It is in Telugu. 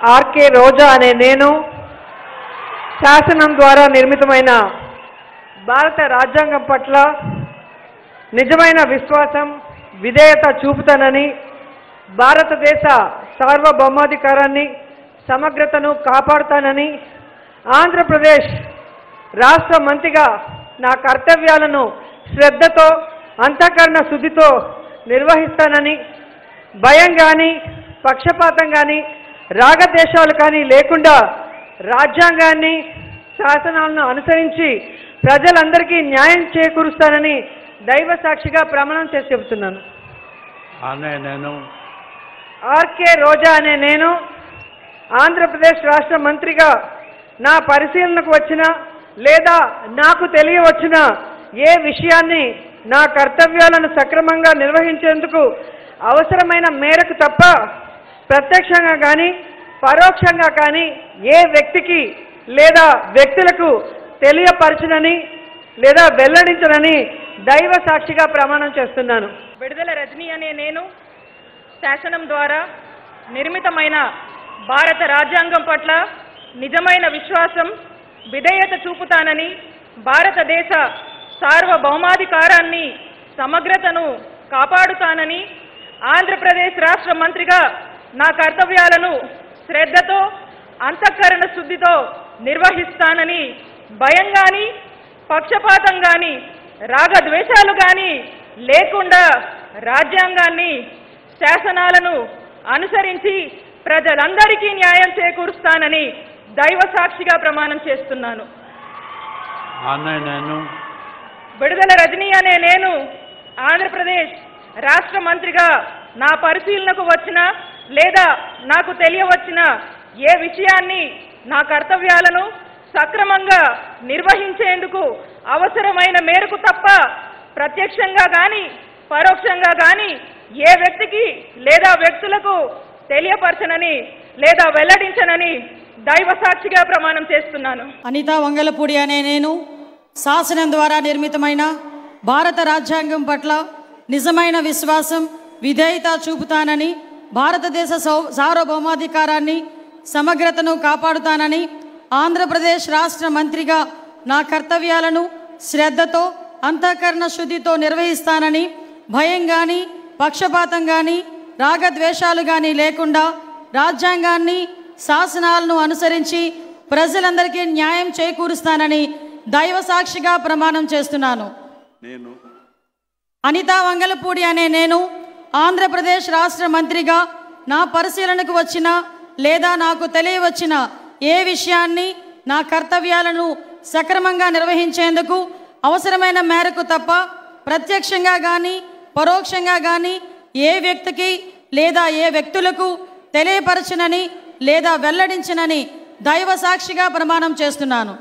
ఆర్కే రోజా అనే నేను శాసనం ద్వారా నిర్మితమైన భారత రాజ్యాంగం పట్ల నిజమైన విశ్వాసం విధేయత చూపుతానని భారతదేశ సార్వభౌమాధికారాన్ని సమగ్రతను కాపాడుతానని ఆంధ్రప్రదేశ్ రాష్ట్ర మంత్రిగా నా కర్తవ్యాలను శ్రద్ధతో అంతఃకరణ శుద్ధితో నిర్వహిస్తానని భయం కానీ పక్షపాతం కానీ రాగద్వేషాలు కానీ లేకుండా రాజ్యాంగాన్ని శాసనాలను అనుసరించి ప్రజలందరికీ న్యాయం చేకూరుస్తానని దైవ సాక్షిగా ప్రమాణం చేసి చెబుతున్నాను. ఆర్కే రోజా అనే నేను ఆంధ్రప్రదేశ్ రాష్ట్ర మంత్రిగా నా పరిశీలనకు వచ్చిన లేదా నాకు తెలియవచ్చిన ఏ విషయాన్ని నా కర్తవ్యాలను సక్రమంగా నిర్వహించేందుకు అవసరమైన మేరకు తప్ప ప్రత్యక్షంగా కానీ పరోక్షంగా కానీ ఏ వ్యక్తికి లేదా వ్యక్తులకు తెలియపరచనని లేదా వెల్లడించనని దైవ సాక్షిగా ప్రమాణం చేస్తున్నాను. విడుదల రజనీ అనే నేను శాసనం ద్వారా నిర్మితమైన భారత రాజ్యాంగం పట్ల నిజమైన విశ్వాసం విధేయత చూపుతానని భారతదేశ సార్వభౌమాధికారాన్ని సమగ్రతను కాపాడుతానని ఆంధ్రప్రదేశ్ రాష్ట్ర మంత్రిగా నా కర్తవ్యాలను శ్రద్ధతో అంతఃకరణ శుద్ధితో నిర్వహిస్తానని భయం కానీ పక్షపాతం కానీ రాగద్వేషాలు కానీ లేకుండా రాజ్యాంగాన్ని శాసనాలను అనుసరించి ప్రజలందరికీ న్యాయం చేకూరుస్తానని దైవ సాక్షిగా ప్రమాణం చేస్తున్నాను. విడుదల రజనీ అనే నేను ఆంధ్రప్రదేశ్ రాష్ట్ర మంత్రిగా నా పరిశీలనకు వచ్చిన లేదా నాకు తెలియవచ్చిన ఏ విషయాన్ని నా కర్తవ్యాలను సక్రమంగా నిర్వహించేందుకు అవసరమైన మేరకు తప్ప ప్రత్యక్షంగా కానీ పరోక్షంగా కానీ ఏ వ్యక్తికి లేదా వ్యక్తులకు తెలియపరచనని లేదా వెల్లడించనని దైవ సాక్షిగా ప్రమాణం చేస్తున్నాను. అనితా వంగలపూడి అనే నేను శాసనం ద్వారా నిర్మితమైన భారత రాజ్యాంగం పట్ల నిజమైన విశ్వాసం విధేయత చూపుతానని భారతదేశ సార్వభౌమాధికారాన్ని సమగ్రతను కాపాడుతానని ఆంధ్రప్రదేశ్ రాష్ట్ర మంత్రిగా నా కర్తవ్యాలను శ్రద్ధతో అంతఃకరణ శుద్ధితో నిర్వహిస్తానని భయం కానీ పక్షపాతం కానీ రాగద్వేషాలు కానీ లేకుండా రాజ్యాంగాన్ని శాసనాలను అనుసరించి ప్రజలందరికీ న్యాయం చేకూరుస్తానని దైవ సాక్షిగా ప్రమాణం చేస్తున్నాను. అనితా వంగలపూడి అనే నేను ఆంధ్రప్రదేశ్ రాష్ట్ర మంత్రిగా నా పరిశీలనకు వచ్చిన లేదా నాకు తెలియవచ్చిన ఏ విషయాన్ని నా కర్తవ్యాలను సక్రమంగా నిర్వహించేందుకు అవసరమైన మేరకు తప్ప ప్రత్యక్షంగా కానీ పరోక్షంగా కానీ ఏ వ్యక్తికి లేదా ఏ వ్యక్తులకు తెలియపరచనని లేదా వెల్లడించనని దైవ సాక్షిగా ప్రమాణం చేస్తున్నాను.